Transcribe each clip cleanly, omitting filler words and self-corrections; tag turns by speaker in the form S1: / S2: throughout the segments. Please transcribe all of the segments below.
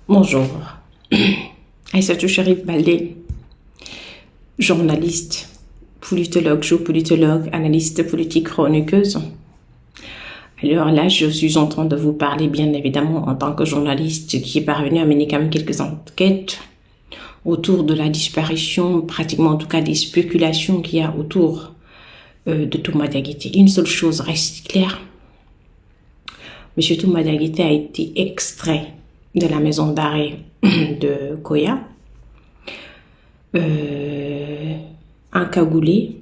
S1: Bonjour, Aïssatou Sharif Baldé, journaliste, politologue, géopolitologue, analyste politique, chroniqueuse. Alors là, je suis en train de vous parler, bien évidemment, en tant que journaliste qui est parvenu à mener quand même quelques enquêtes autour de la disparition, pratiquement en tout cas des spéculations qu'il y a autour de Touma Diakité. Une seule chose reste claire, M. Touma Diakité a été extrait de la maison d'arrêt de Koya, encagoulé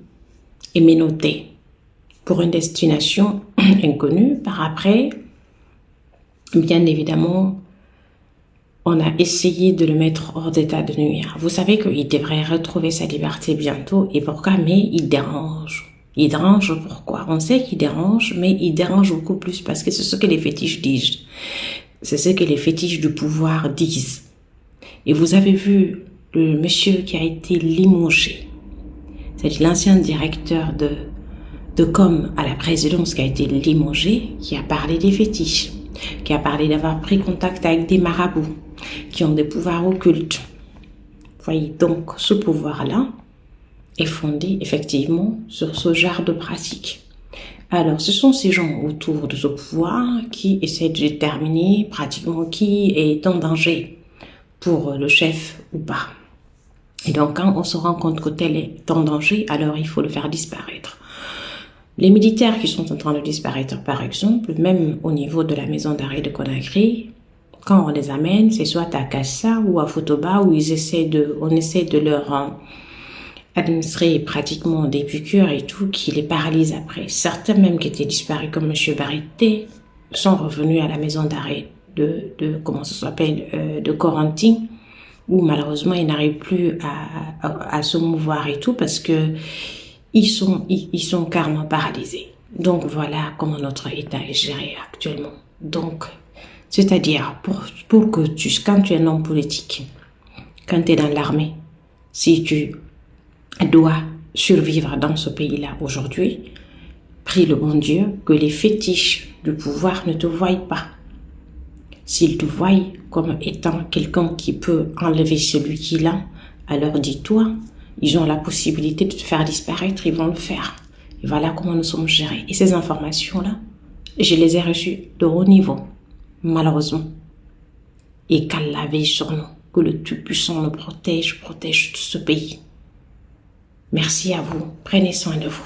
S1: et menotté pour une destination inconnue. Par après, bien évidemment, on a essayé de le mettre hors d'état de nuire. Vous savez qu'il devrait retrouver sa liberté bientôt. Et pourquoi? Mais il dérange. Il dérange pourquoi? On sait qu'il dérange, mais il dérange beaucoup plus parce que c'est ce que les fétiches disent. C'est ce que les fétiches du pouvoir disent. Et vous avez vu le monsieur qui a été limogé. C'est l'ancien directeur de com à la présidence qui a été limogé, qui a parlé des fétiches, qui a parlé d'avoir pris contact avec des marabouts, qui ont des pouvoirs occultes. Voyez, donc ce pouvoir-là est fondé effectivement sur ce genre de pratique. Alors, ce sont ces gens autour de ce pouvoir qui essaient de déterminer pratiquement qui est en danger pour le chef ou pas. Et donc, quand on se rend compte que tel est en danger, alors il faut le faire disparaître. Les militaires qui sont en train de disparaître, par exemple, même au niveau de la maison d'arrêt de Conakry, quand on les amène, c'est soit à Kassa ou à Fotoba où on essaie de leur administrer pratiquement des piqûres et tout, qui les paralyse après. Certains même qui étaient disparus, comme M. Barité, sont revenus à la maison d'arrêt de Corentin, où malheureusement ils n'arrivent plus à se mouvoir et tout, parce que ils sont carrément paralysés. Donc voilà comment notre État est géré actuellement. Donc, c'est-à-dire, pour que quand tu es un homme politique, quand tu es dans l'armée, si tu doit survivre dans ce pays-là aujourd'hui, prie le bon Dieu que les fétiches du pouvoir ne te voient pas. S'ils te voient comme étant quelqu'un qui peut enlever celui qui l'a, alors dis-toi, ils ont la possibilité de te faire disparaître, ils vont le faire. Et voilà comment nous sommes gérés. Et ces informations-là, je les ai reçues de haut niveau, malheureusement. Et qu'Allah veille sur nous, que le Tout-Puissant nous protège ce pays. Merci à vous. Prenez soin de vous.